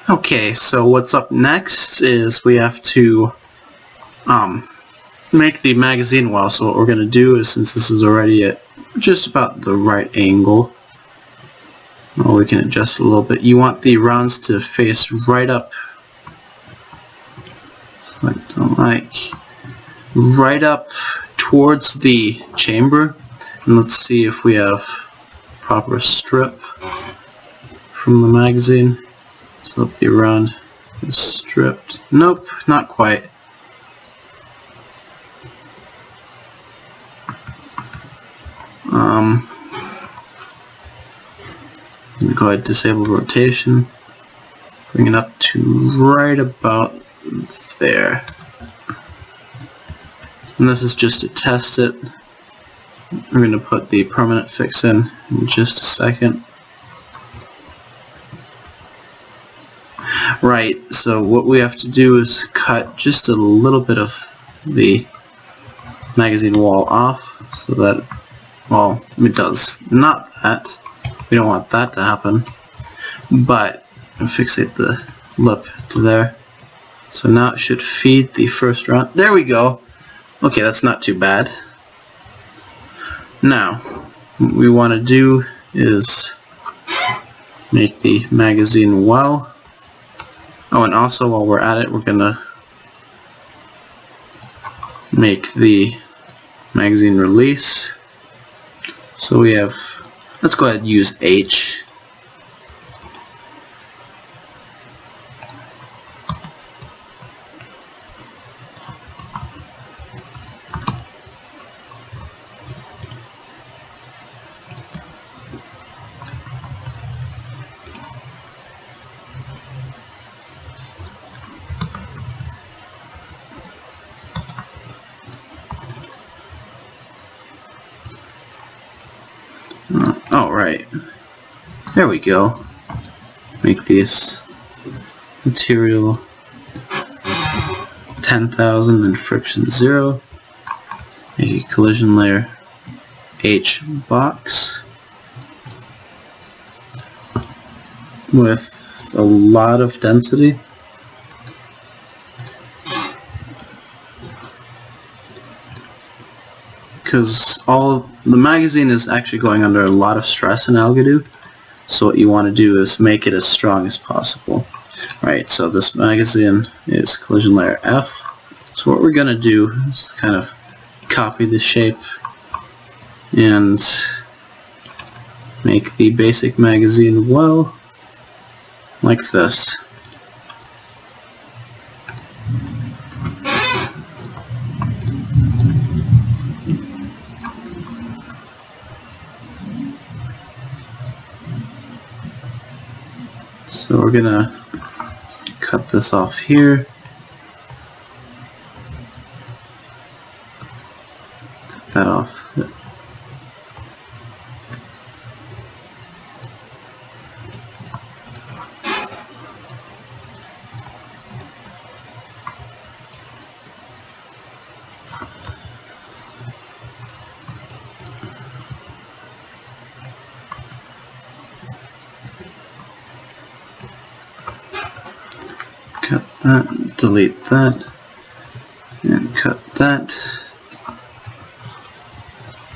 Okay, so what's up next is we have to make the magazine well. So what we're going to do is, since this is already at just about the right angle, well, we can adjust a little bit. You want the rounds to face right up, right up towards the chamber. And let's see if we have proper strip from the magazine so that the round is stripped. Nope, not quite. Go ahead and disable rotation. Bring it up to right about there. And this is just to test it. We're going to put the permanent fix in just a second. Right, so what we have to do is cut just a little bit of the magazine wall off so that, well, it does not that. We don't want that to happen. But fixate the lip to there. So now it should feed the first round. There we go. Okay, that's not too bad. Now, what we want to do is make the magazine well. Oh, and also while we're at it, we're gonna make the magazine release. So we have, let's go ahead and use H. Alright, there we go. Make these material 10,000 and friction 0. Make a collision layer H box with a lot of density. Because the magazine is actually going under a lot of stress in Algodoo, so what you want to do is make it as strong as possible. Right, so this magazine is collision layer F. So what we're going to do is kind of copy the shape and make the basic magazine well, like this. So we're gonna cut this off here. Cut that off. Cut that, delete that, and cut that.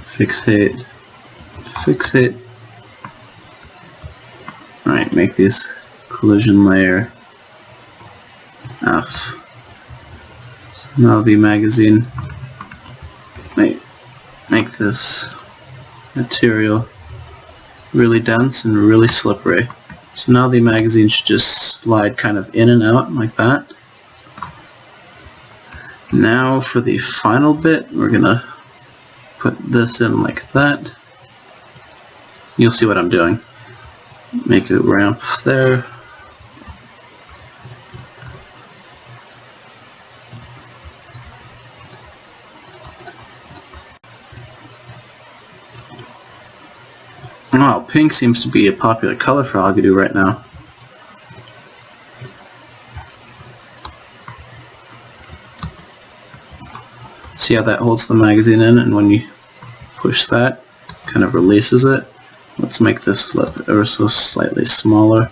Fixate, fixate. Alright, make this collision layer F. So now the magazine, make this material really dense and really slippery. So now the magazine should just slide kind of in and out like that. Now for the final bit, we're gonna put this in like that. You'll see what I'm doing. Make a ramp there. Wow, pink seems to be a popular color for Algodoo right now. See how that holds the magazine in, and when you push that, it kind of releases it. Let's make this lip ever so slightly smaller.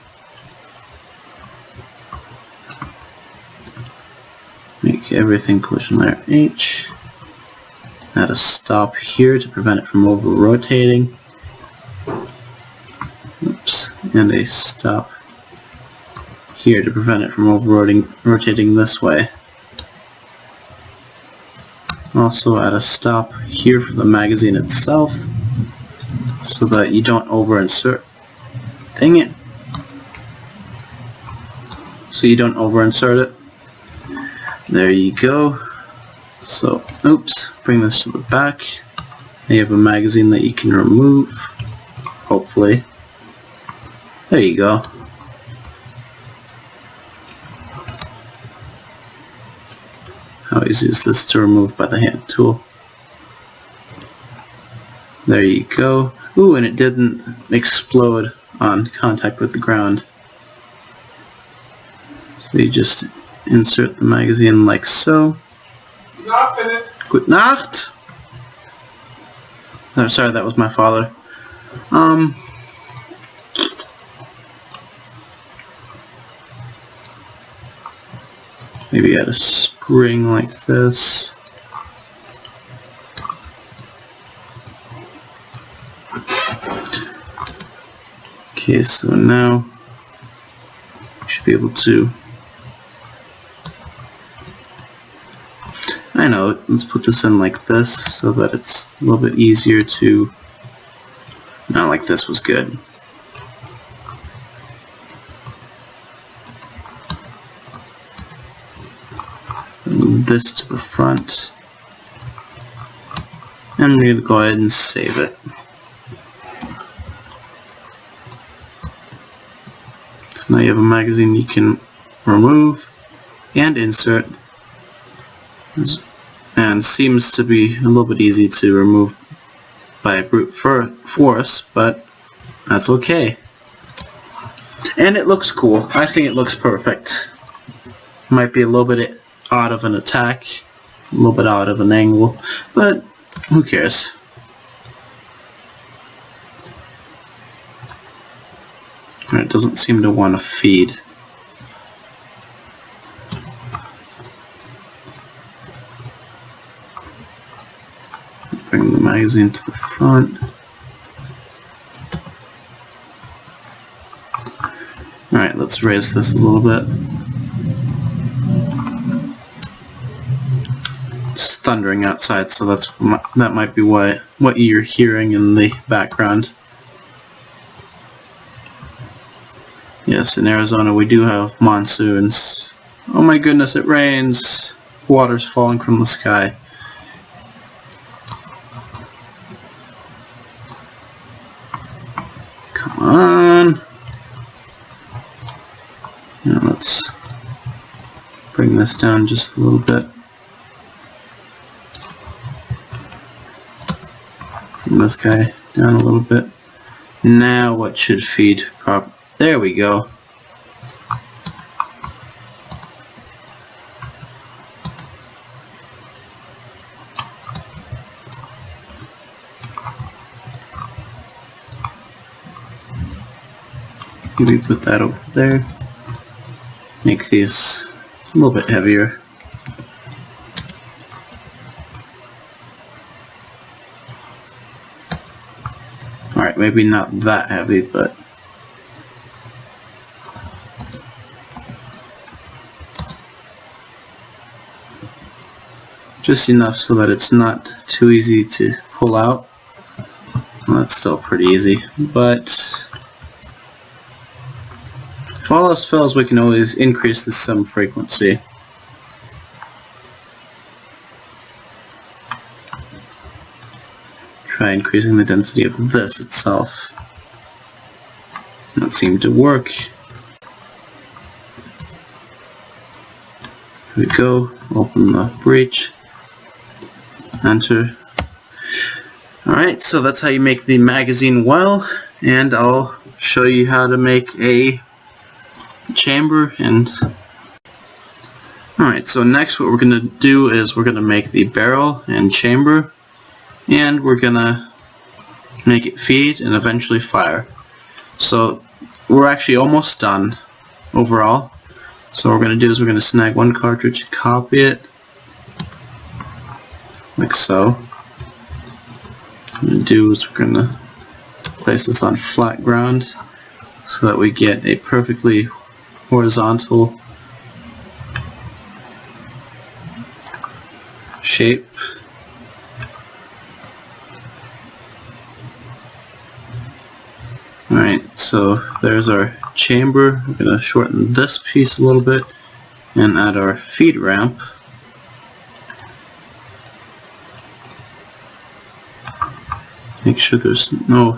Make everything collision layer H. Add a stop here to prevent it from over-rotating. Oops. And a stop here to prevent it from over-rotating this way. Also add a stop here for the magazine itself so that you don't over-insert. Dang it! So you don't over-insert it. There you go. So, oops, bring this to the back. Now you have a magazine that you can remove, hopefully. There you go. How easy is this to remove by the hand tool? There you go. Ooh, and it didn't explode on contact with the ground. So you just insert the magazine like so. Good Nacht! Oh, sorry, that was my father. Maybe add a spring like this. Okay, so now we should be able to... I know, let's put this in like this so that it's a little bit easier to... Not like this was good. Move this to the front. And we're going to go ahead and save it. So now you have a magazine you can remove and insert. And seems to be a little bit easy to remove by brute force, but that's okay. And it looks cool. I think it looks perfect. Might be a little bit odd of an attack, a little bit out of an angle, but who cares? It doesn't seem to want to feed. Bring the magazine to the front. Alright, let's raise this a little bit. It's thundering outside, so that might be what you're hearing in the background. Yes, in Arizona we do have monsoons. Oh my goodness, it rains! Water's falling from the sky. Come on! Now let's bring this down just a little bit. Bring this guy down a little bit. Now what should feed properly? There we go. Maybe put that over there. Make these a little bit heavier. Alright, maybe not that heavy, but just enough so that it's not too easy to pull out. Well, that's still pretty easy, but if all else fails, we can always increase the sum frequency. Try increasing the density of this itself. That seemed to work. Here we go. Open the breech. Enter. Alright, so that's how you make the magazine well, and I'll show you how to make a chamber. And alright, so next what we're going to do is we're going to make the barrel and chamber, and we're going to make it feed and eventually fire. So we're actually almost done overall. So what we're going to do is we're going to snag one cartridge, copy it, like so. What we're going to do is we're going to place this on flat ground so that we get a perfectly horizontal shape. Alright, so there's our chamber. We're going to shorten this piece a little bit and add our feed ramp. Make sure there's no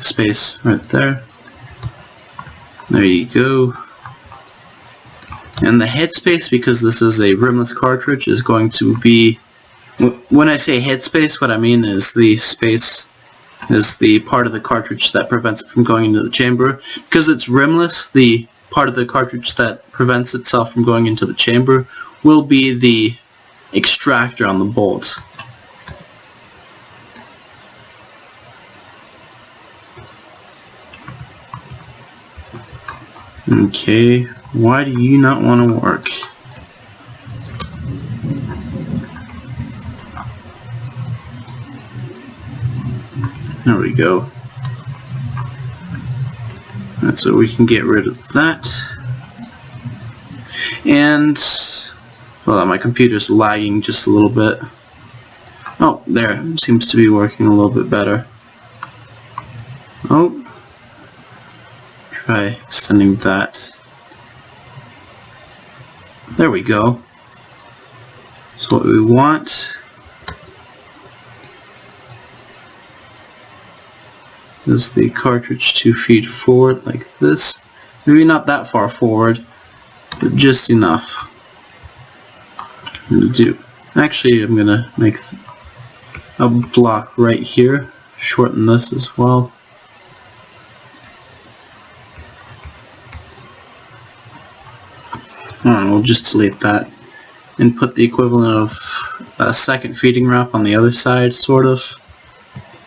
space right there. There you go. And the headspace, because this is a rimless cartridge, is going to be, when I say headspace, what I mean is the space is the part of the cartridge that prevents it from going into the chamber. Because it's rimless, the part of the cartridge that prevents itself from going into the chamber will be the extractor on the bolt. Okay, why do you not want to work? There we go. And so we can get rid of that. And, well, my computer's lagging just a little bit. Oh, there, seems to be working a little bit better. Oh. Try extending that. There we go. So what we want is the cartridge to feed forward like this. Maybe not that far forward, but just enough. Actually, I'm gonna make a block right here. Shorten this as well. We'll just delete that and put the equivalent of a second feeding ramp on the other side, sort of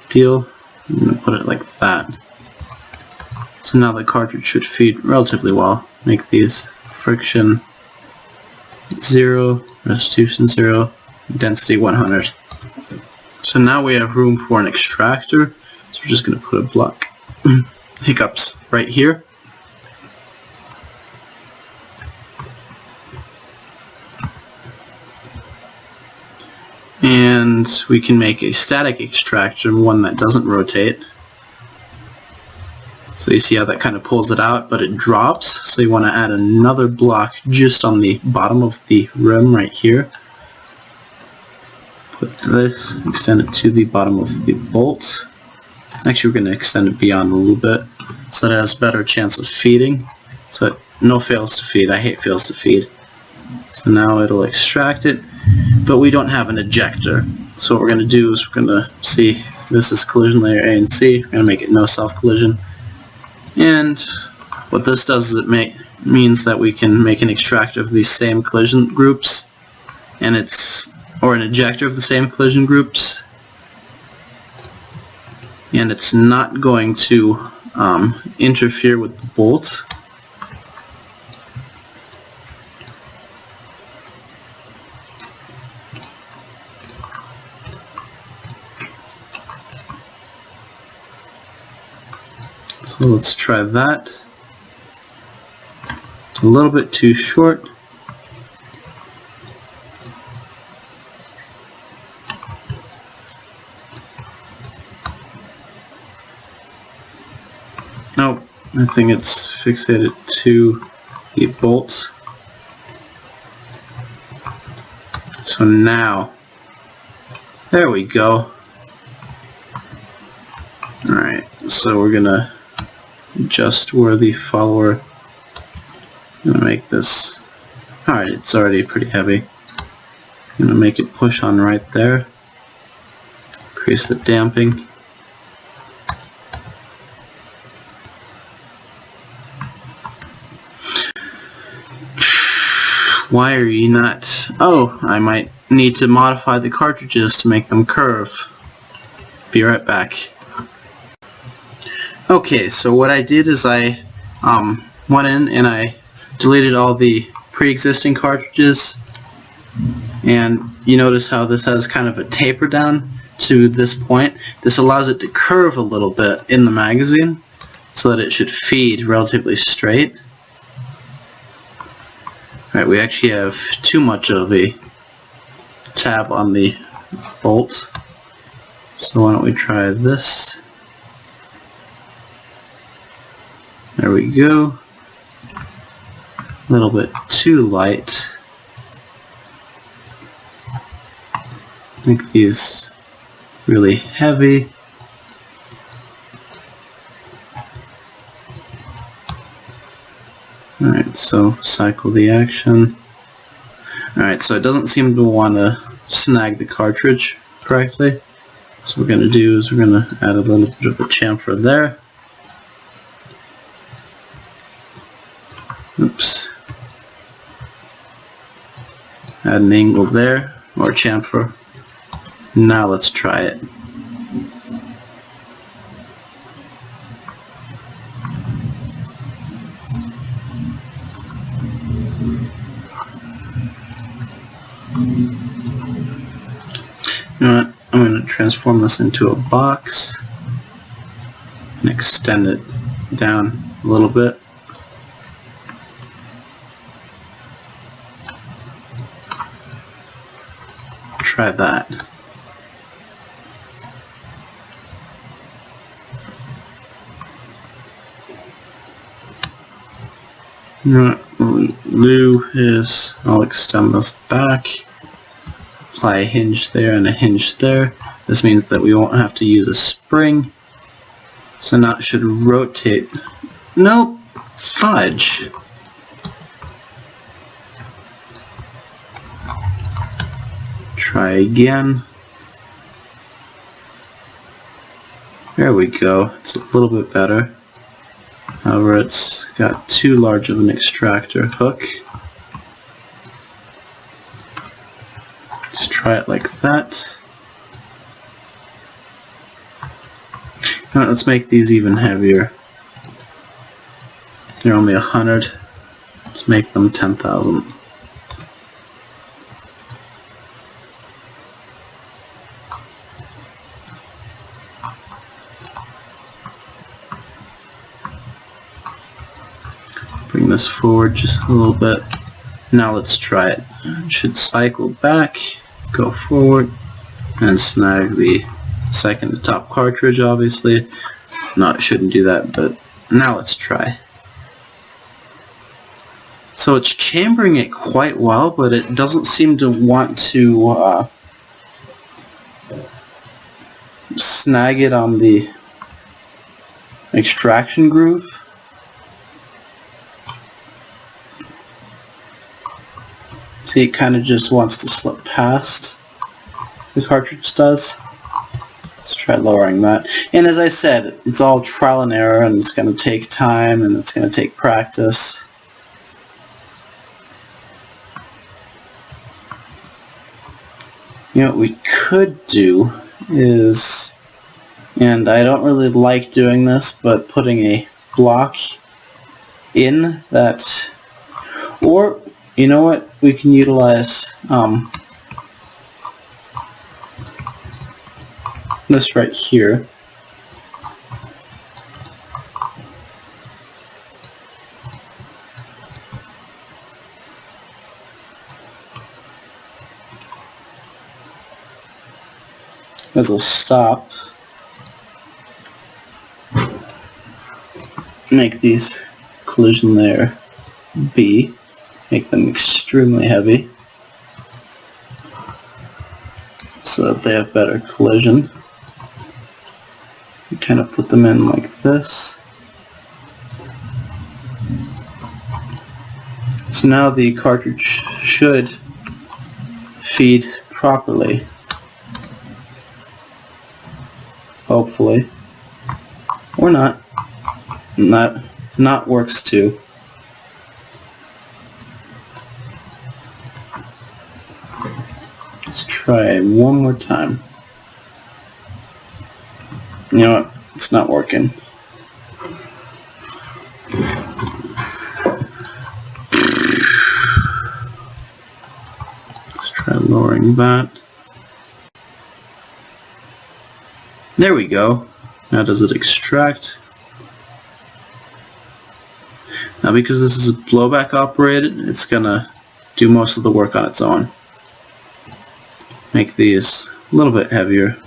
deal. I'm going to put it like that. So now the cartridge should feed relatively well. Make these friction 0, restitution 0, density 100. So now we have room for an extractor. So we're just going to put a block hiccups right here. And we can make a static extractor, one that doesn't rotate. So you see how that kind of pulls it out, but it drops. So you want to add another block just on the bottom of the rim right here. Put this, extend it to the bottom of the bolt. Actually, we're going to extend it beyond a little bit so that it has a better chance of feeding. So no fails to feed. I hate fails to feed. So now it'll extract it. But we don't have an ejector. So what we're going to do is we're going to see, this is collision layer A and C. We're going to make it no self-collision. And what this does is it means that we can make an extractor of these same collision groups, and or an ejector of the same collision groups, and it's not going to interfere with the bolt. So let's try that. A little bit too short. Nope, I think it's fixated to the bolt. So now, there we go. Alright, so we're gonna adjust where the follower, I'm gonna make this, alright, it's already pretty heavy. I'm gonna make it push on right there, increase the damping. Why are you not, oh, I might need to modify the cartridges to make them curve. Be right back. Okay, so what I did is I went in and I deleted all the pre-existing cartridges, and you notice how this has kind of a taper down to this point. This allows it to curve a little bit in the magazine so that it should feed relatively straight. Alright, we actually have too much of a tab on the bolt, so why don't we try this. There we go. A little bit too light. Make these really heavy. Alright, so cycle the action. Alright, so it doesn't seem to want to snag the cartridge correctly. So what we're going to do is we're going to add a little bit of a chamfer there. Oops. Add an angle there, or chamfer. Now let's try it. You know what? I'm going to transform this into a box and extend it down a little bit. Try that. You know what we'll do is I'll extend this back, apply a hinge there and a hinge there. This means that we won't have to use a spring, so now it should rotate. Nope, fudge. Try again. There we go. It's a little bit better. However, it's got too large of an extractor hook. Let's try it like that. Now let's make these even heavier. They're only 100. Let's make them 10,000. Bring this forward just a little bit. Now let's try it. It should cycle back, go forward, and snag the second to top cartridge, obviously. No, it shouldn't do that, but now let's try. So it's chambering it quite well, but it doesn't seem to want to snag it on the extraction groove. See, it kind of just wants to slip past. The cartridge does. Let's try lowering that. And as I said, it's all trial and error, and it's going to take time, and it's going to take practice. You know what we could do is, and I don't really like doing this, but putting a block in that, or you know what, we can utilize this right here. As a stop. Make these collision layer B. Make them extremely heavy so that they have better collision. You kind of put them in like this. So now the cartridge should feed properly. Hopefully. Or not. And that not works too. Let's try one more time. You know what? It's not working. Try lowering that. There we go. Now does it extract? Now because this is blowback operated, it's gonna do most of the work on its own. Make these a little bit heavier.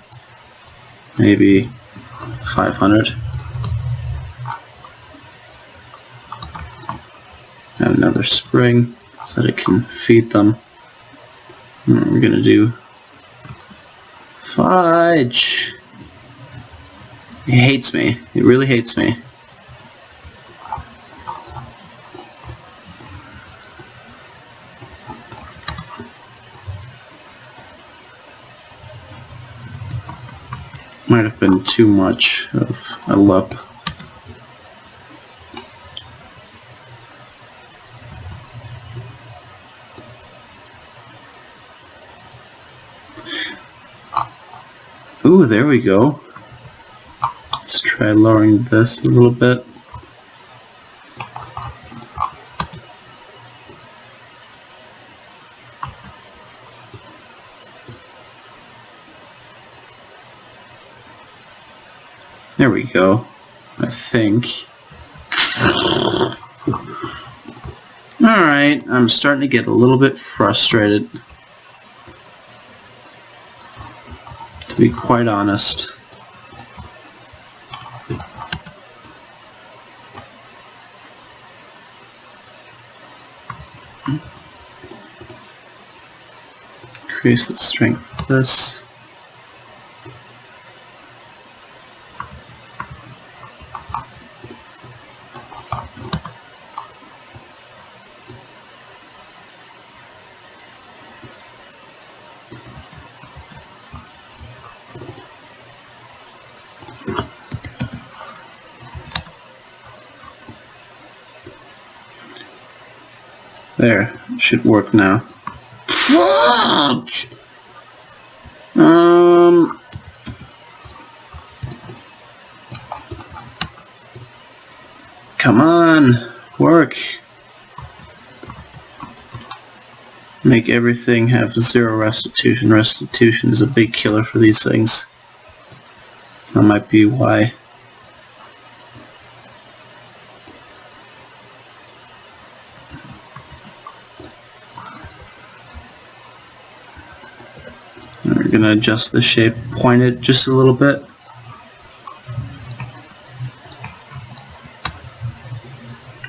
Maybe 500. Add another spring so that it can feed them. And we're gonna do fudge. It hates me. It really hates me. Might have been too much of a lip. Ooh, there we go. Let's try lowering this a little bit. There we go, I think. Alright, I'm starting to get a little bit frustrated, to be quite honest. Increase the strength of this. There, it should work now. Fuck! Come on, work. Make everything have 0 restitution. Restitution is a big killer for these things. That might be why. We're going to adjust the shape, point it just a little bit.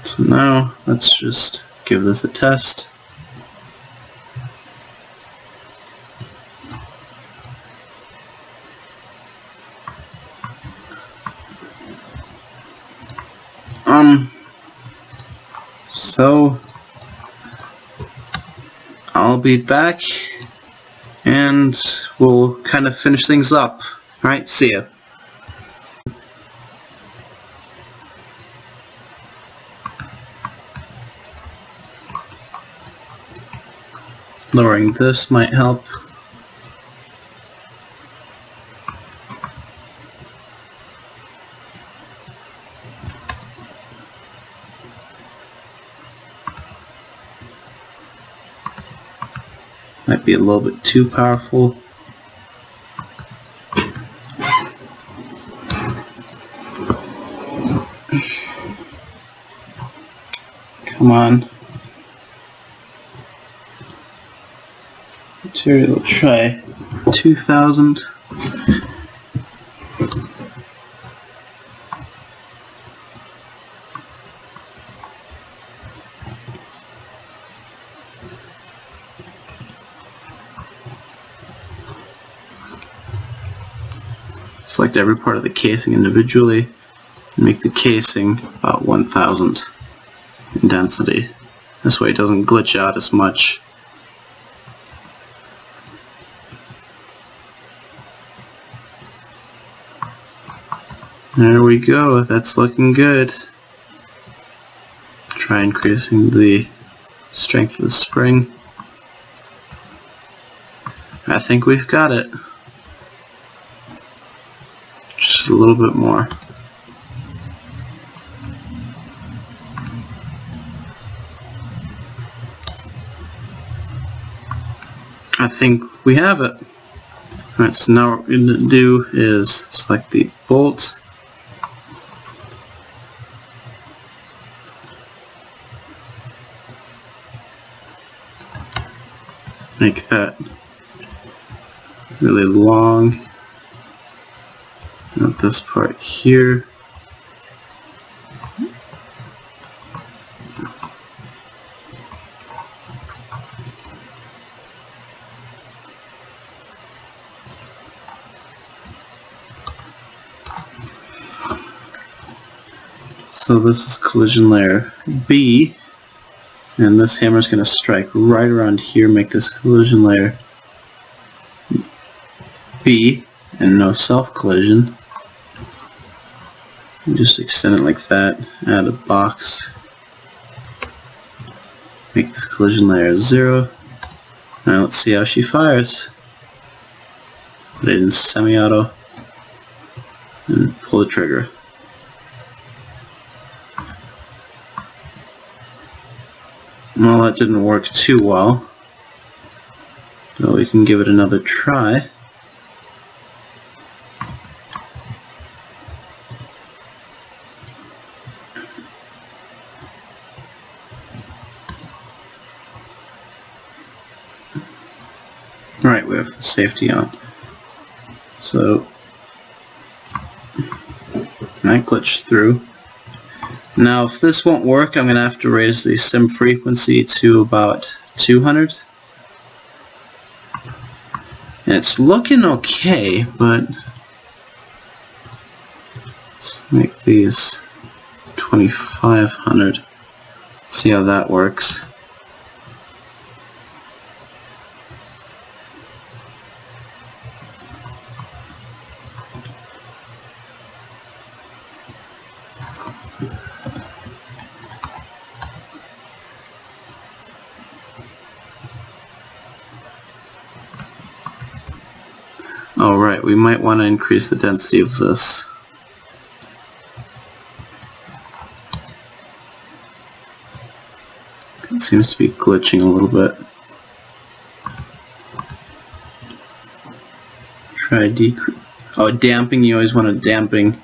So now, let's just give this a test. So I'll be back and we'll kind of finish things up. Alright, see ya. Lowering this might help. Might be a little bit too powerful. Come on. Material, try 2000. Select every part of the casing individually and make the casing about 1000 in density. This way it doesn't glitch out as much. There we go, that's looking good. Try increasing the strength of the spring. I think we've got it. Just a little bit more. I think we have it. Alright, so now what we're going to do is select the bolt. Make that really long. Not this part here. So this is collision layer B, and this hammer is going to strike right around here, make this collision layer B, and no self-collision. Just extend it like that, add a box, make this collision layer 0. Now let's see how she fires. Put it in semi-auto, and pull the trigger. Well, that didn't work too well, so we can give it another try. Alright, we have the safety on. So, I glitched through. Now, if this won't work, I'm going to have to raise the sim frequency to about 200. And it's looking okay, but let's make these 2500. See how that works. Alright, we might want to increase the density of this. It seems to be glitching a little bit. Try decrease. Oh, damping, you always want to damping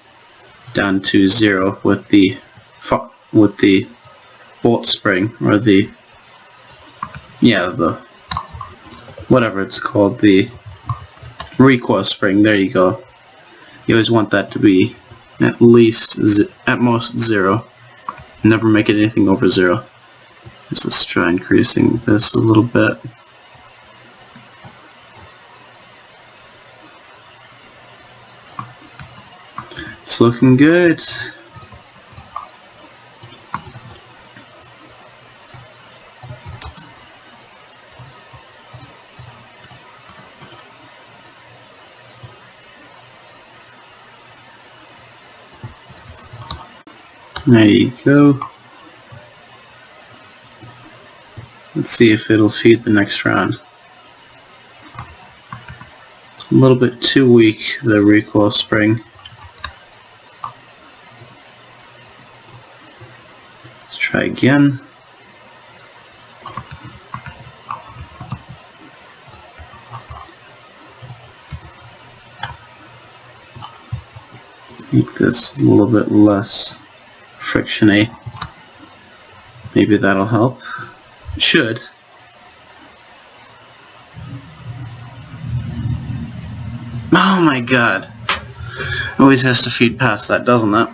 down to 0 with the bolt spring, or the whatever it's called, the recoil spring. There you go. You always want that to be at most 0. Never make it anything over 0. Let's try increasing this a little bit. It's looking good. There you go. Let's see if it'll feed the next round. A little bit too weak, the recoil spring. Let's try again. Make this a little bit less friction-y. Maybe that'll help. Should. Oh my god. Always has to feed past that, doesn't it?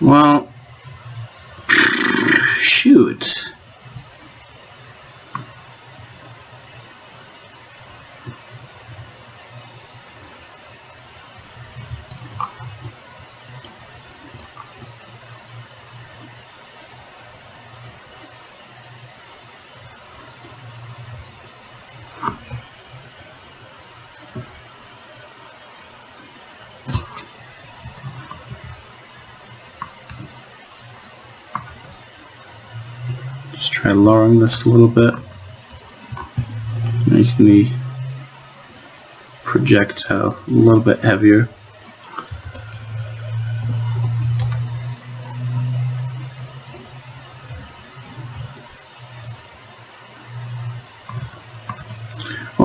Well, shoot. Just try lowering this a little bit, making the projectile a little bit heavier.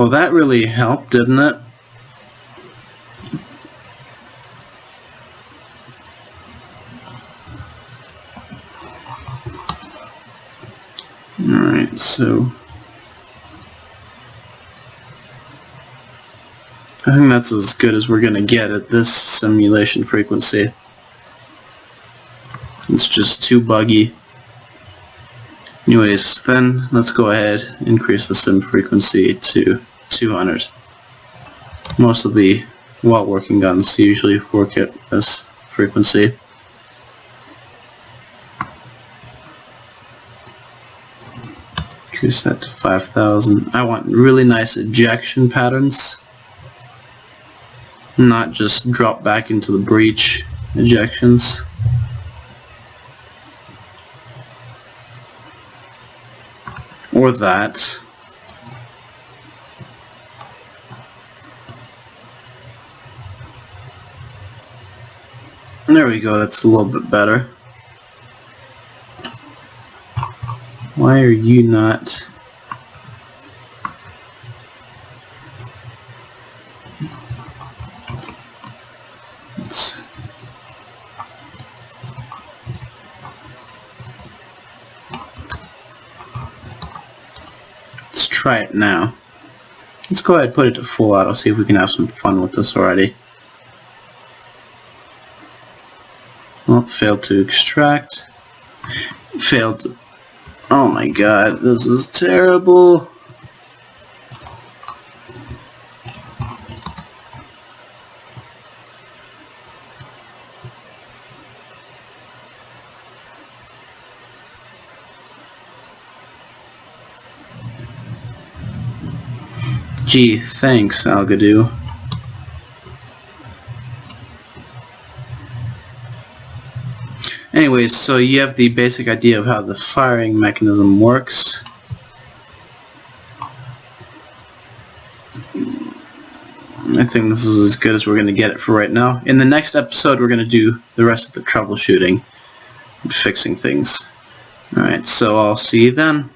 Well, that really helped, didn't it? Alright, so I think that's as good as we're going to get at this simulation frequency. It's just too buggy. Anyways, then let's go ahead and increase the sim frequency to 200. Most of the while working guns usually work at this frequency. Increase that to 5,000. I want really nice ejection patterns, not just drop back into the breach ejections. Or that. There we go, that's a little bit better. Why are you not... Let's try it now. Let's go ahead and put it to full auto, see if we can have some fun with this already. Well, failed to extract. Failed to... Oh my god, this is terrible. Gee, thanks, Algodoo. Anyways, so you have the basic idea of how the firing mechanism works. I think this is as good as we're going to get it for right now. In the next episode, we're going to do the rest of the troubleshooting and fixing things. Alright, so I'll see you then.